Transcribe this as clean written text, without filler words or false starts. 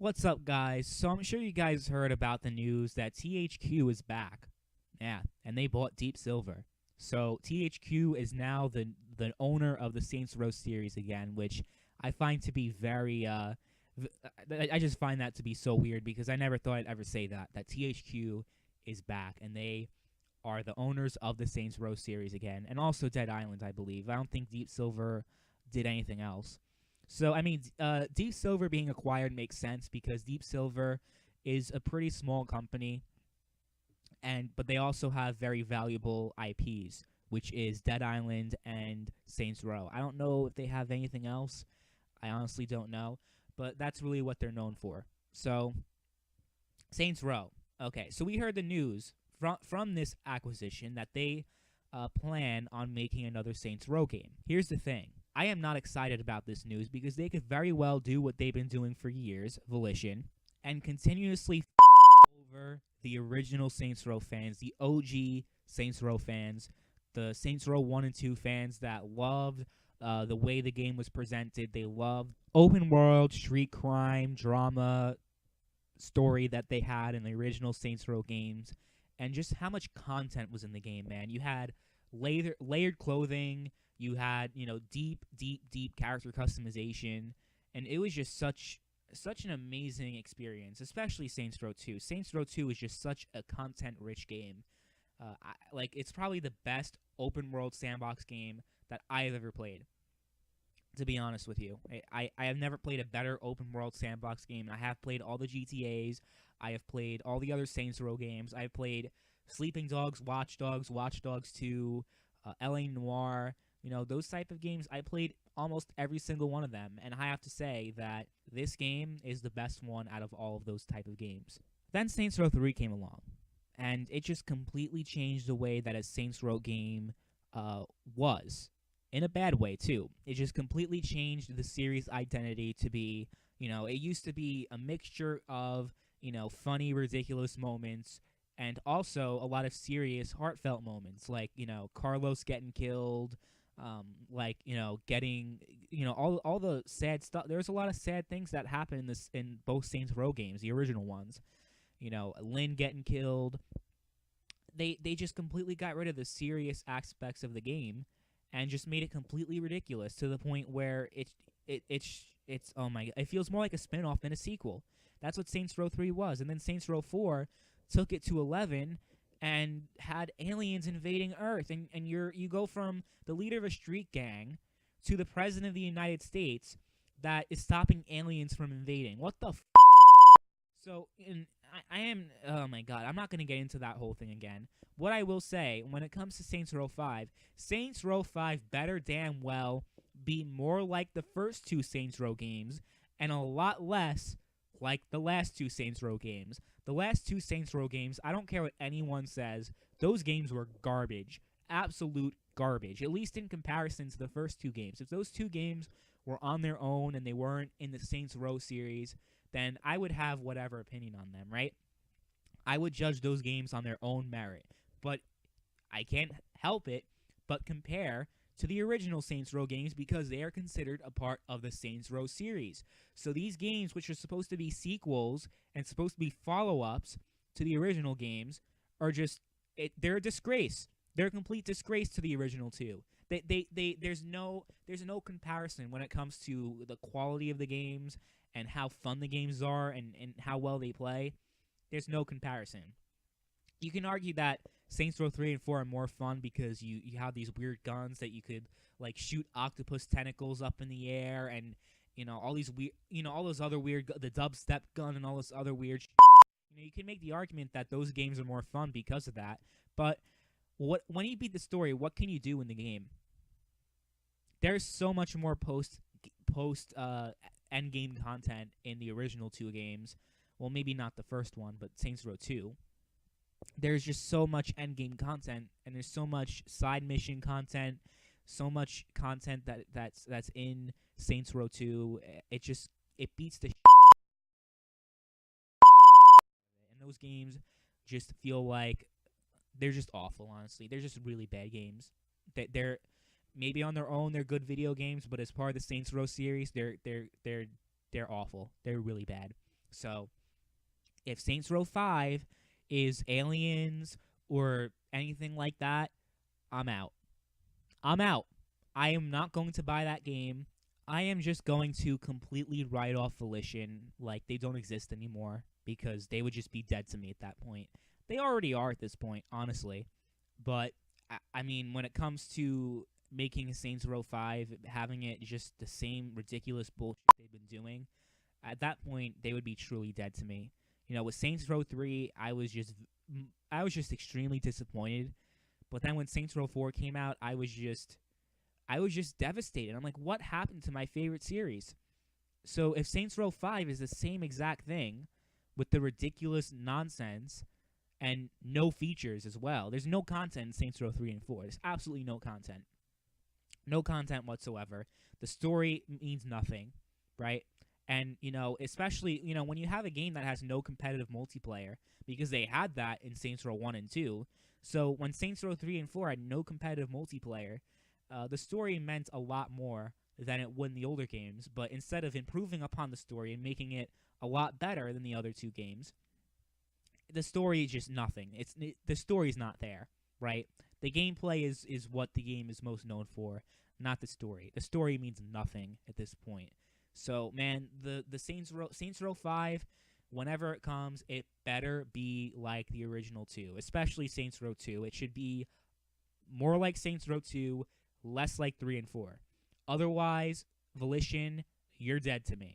What's up, guys? So I'm sure you guys heard about the news that THQ is back. Yeah, and they bought Deep Silver. So THQ is now the owner of the Saints Row series again, which I find to be very I just find that to be so weird because I never thought I'd ever say that THQ is back and they are the owners of the Saints Row series again, and also Dead Island, I believe. I don't think Deep Silver did anything else. So, I mean, Deep Silver being acquired makes sense because Deep Silver is a pretty small company, but they also have very valuable IPs, which is Dead Island and Saints Row. I don't know if they have anything else. I honestly don't know, but that's really what they're known for. So, Saints Row. Okay, so we heard the news from this acquisition that they plan on making another Saints Row game. Here's the thing. I am not excited about this news because they could very well do what they've been doing for years, Volition, and continuously over the original Saints Row fans, the OG Saints Row fans, the Saints Row 1 and 2 fans that loved the way the game was presented. They loved open world, street crime, drama, story that they had in the original Saints Row games, and just how much content was in the game, man. You had layered clothing, you had, deep character customization, and it was just such an amazing experience, especially Saints Row 2. Saints Row 2 is just such a content-rich game. It's probably the best open-world sandbox game that I have ever played, to be honest with you. I have never played a better open-world sandbox game. I have played all the GTAs. I have played all the other Saints Row games. I have played Sleeping Dogs, Watch Dogs 2, L.A. Noire. Those type of games, I played almost every single one of them, and I have to say that this game is the best one out of all of those type of games. Then Saints Row 3 came along, and it just completely changed the way that a Saints Row game was, in a bad way, too. It just completely changed the series' identity to be, it used to be a mixture of, funny, ridiculous moments, and also a lot of serious, heartfelt moments, like, Carlos getting killed, getting, all the sad stuff. There's a lot of sad things that happen in both Saints Row games, the original ones. Lynn getting killed. They just completely got rid of the serious aspects of the game and just made it completely ridiculous to the point where it's oh my, it feels more like a spin-off than a sequel. That's what Saints Row 3 was. And then Saints Row 4 took it to 11 and had aliens invading Earth, and you go from the leader of a street gang to the president of the United States that is stopping aliens from invading. What the So, I am, oh my god, I'm not going to get into that whole thing again. What I will say, when it comes to Saints Row 5, Saints Row 5 better damn well be more like the first two Saints Row games and a lot less like the last two Saints Row games. The last two Saints Row games, I don't care what anyone says, those games were garbage. Absolute garbage, at least in comparison to the first two games. If those two games were on their own and they weren't in the Saints Row series, then I would have whatever opinion on them, right? I would judge those games on their own merit. But I can't help it but compare to the original Saints Row games because they are considered a part of the Saints Row series. So these games, which are supposed to be sequels and supposed to be follow-ups to the original games, are just they're a disgrace. They're a complete disgrace to the original two. There's no comparison when it comes to the quality of the games and how fun the games are and how well they play. There's no comparison. You can argue that Saints Row 3 and 4 are more fun because you have these weird guns that you could shoot octopus tentacles up in the air, and all these weird, all those other weird, the dubstep gun and all this other weird you can make the argument that those games are more fun because of that. But when you beat the story, what can you do in the game? There's so much more post end game content in the original two games. Well, maybe not the first one, but Saints Row 2. There's just so much end game content, and there's so much side mission content, so much content that's in Saints Row 2. It beats the and those games just feel like they're just awful, honestly. They're just really bad games. They're maybe on their own they're good video games, but as part of the Saints Row series, they're awful. They're really bad. So if Saints Row 5 is aliens or anything like that, I'm out. I'm out. I am not going to buy that game. I am just going to completely write off Volition like they don't exist anymore because they would just be dead to me at that point. They already are at this point, honestly. But, I mean, when it comes to making Saints Row 5, having it just the same ridiculous bullshit they've been doing, at that point, they would be truly dead to me. You know, with Saints Row 3, I was just extremely disappointed. But then when Saints Row 4 came out, I was just devastated. I'm like, what happened to my favorite series? So if Saints Row 5 is the same exact thing with the ridiculous nonsense and no features as well. There's no content in Saints Row 3 and 4. There's absolutely no content. No content whatsoever. The story means nothing, right? And, you know, especially, you know, when you have a game that has no competitive multiplayer, because they had that in Saints Row 1 and 2. So when Saints Row 3 and 4 had no competitive multiplayer, the story meant a lot more than it would in the older games. But instead of improving upon the story and making it a lot better than the other two games, the story is just nothing. The story's not there, right? The gameplay is what the game is most known for, not the story. The story means nothing at this point. So, man, the Saints Row 5, whenever it comes, it better be like the original 2, especially Saints Row 2. It should be more like Saints Row 2, less like 3 and 4. Otherwise, Volition, you're dead to me.